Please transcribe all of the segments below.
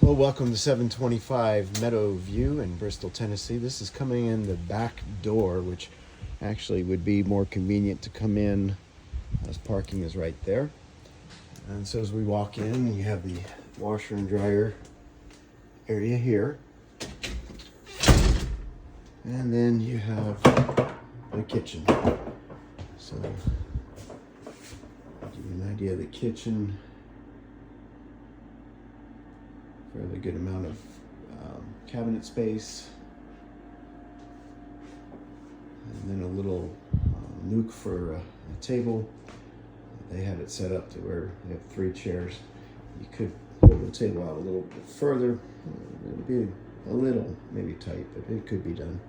Well, welcome to 725 Meadow View in Bristol, Tennessee. This is coming in the back door, which actually would be more convenient to come in as parking is right there. And so as we walk in, you have the washer and dryer area here. And then you have the kitchen. So, to give you an idea of the kitchen, fairly good amount of cabinet space, and then a little nook for a table. They had it set up to where they have 3 chairs. You could pull the table out a little bit further. It would be a little maybe tight, but it could be done.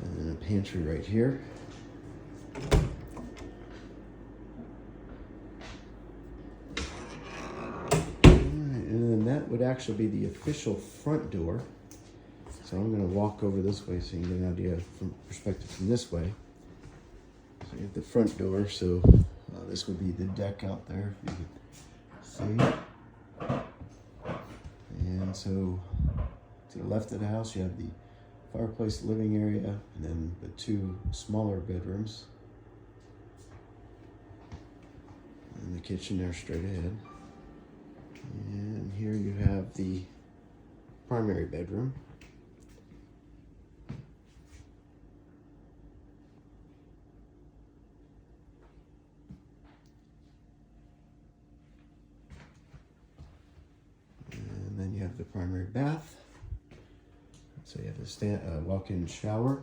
And then a pantry right here. That would actually be the official front door. So I'm going to walk over this way so you can get an idea from perspective from this way. So you have the front door. So this would be the deck out there, if you can see. And so to the left of the house, you have the fireplace living area, and then the 2 smaller bedrooms, and the kitchen there straight ahead. And here you have the primary bedroom. And then you have the primary bath. So you have a walk-in shower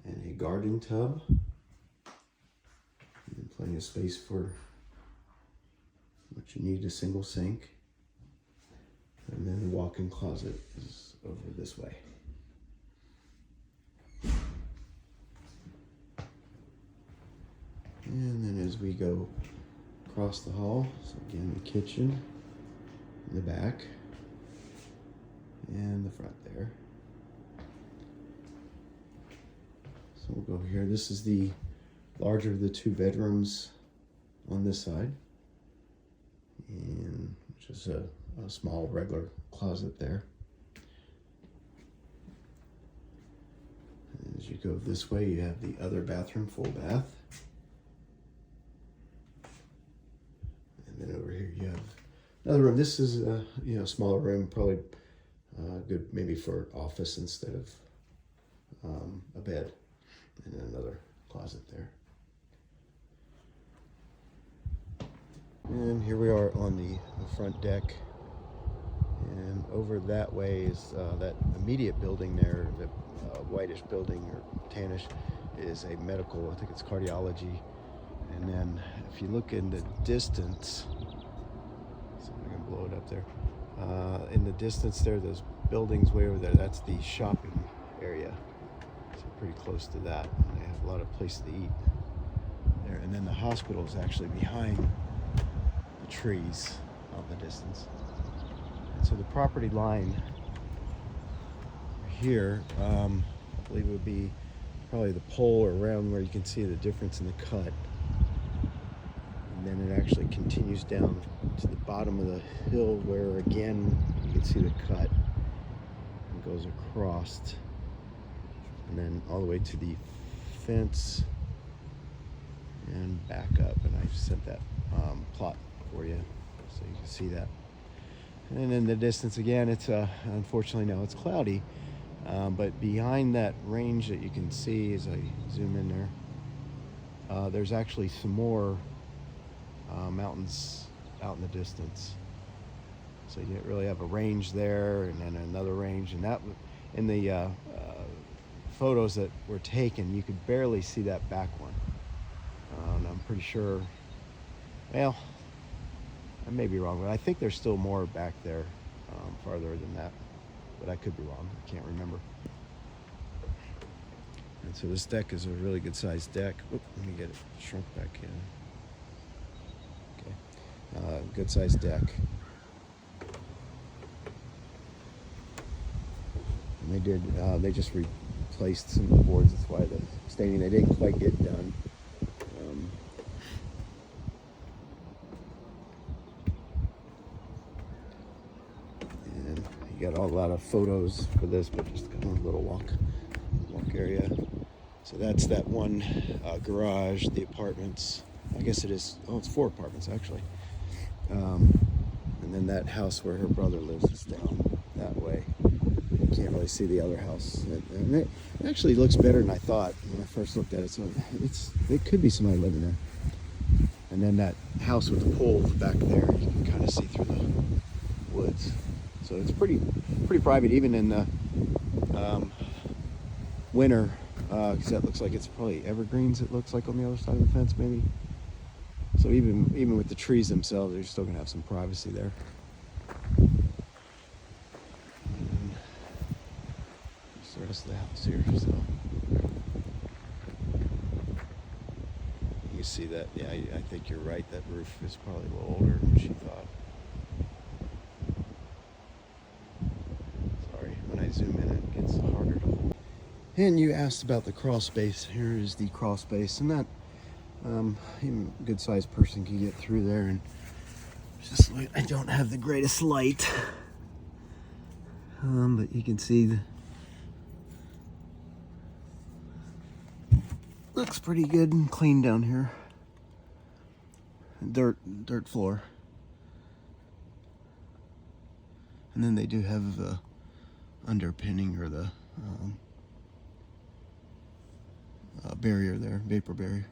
and a garden tub. And plenty of space for what you need, a single sink. And then the walk-in closet is over this way. And then as we go across the hall, so again the kitchen, in the back, and the front there. So we'll go here. This is the larger of the 2 bedrooms on this side, and just a small regular closet there. And as you go this way, you have the other bathroom, full bath. And then over here you have another room. This is a smaller room, probably good maybe for office instead of a bed. And then another closet there. And here we are on the front deck. And over that way is that immediate building there, the whitish building or tannish, is a medical, I think it's cardiology. And then if you look in the distance, see if I can blow it up there. In the distance there, those buildings way over there, that's the shopping area. So pretty close to that. And they have a lot of places to eat there. And then the hospital is actually behind the trees out in the distance. So the property line here, I believe it would be probably the pole around where you can see the difference in the cut. And then it actually continues down to the bottom of the hill where again you can see the cut and goes across. And then all the way to the fence and back up. And I sent that plot for you so you can see that. And in the distance again, it's unfortunately now it's cloudy, but behind that range that you can see as I zoom in there, there's actually some more mountains out in the distance. So you didn't really have a range there, and then another range, and that in the photos that were taken, you could barely see that back one. And I'm pretty sure, well, I may be wrong, but I think there's still more back there, farther than that, but I could be wrong. I can't remember. And so this deck is a really good sized deck. Oop, let me get it shrunk back in. Okay, good sized deck. And they just replaced some of the boards. That's why the staining they didn't quite get done. a lot of photos for this, but just kind of a little walk area. So that's that one garage, the apartments. I guess it is. Oh, it's 4 apartments actually. And then that house where her brother lives is down that way. You can't really see the other house. And it actually looks better than I thought when I first looked at it. So it could be somebody living there. And then that house with the pool back there, you can kind of see through the woods. So it's pretty private, even in the winter, because that looks like it's probably evergreens. It looks like on the other side of the fence, maybe. So even with the trees themselves, they're still gonna have some privacy there. And there's the rest of the house here. So you see that? Yeah, I think you're right. That roof is probably a little older than she thought. Sorry, when I zoom in, it gets harder to hold. And you asked about the crawl space. Here is the crawl space, and that even a good-sized person can get through there. And just like, I don't have the greatest light, but you can see looks pretty good and clean down here. Dirt floor, and then they do have the underpinning or the barrier there, vapor barrier.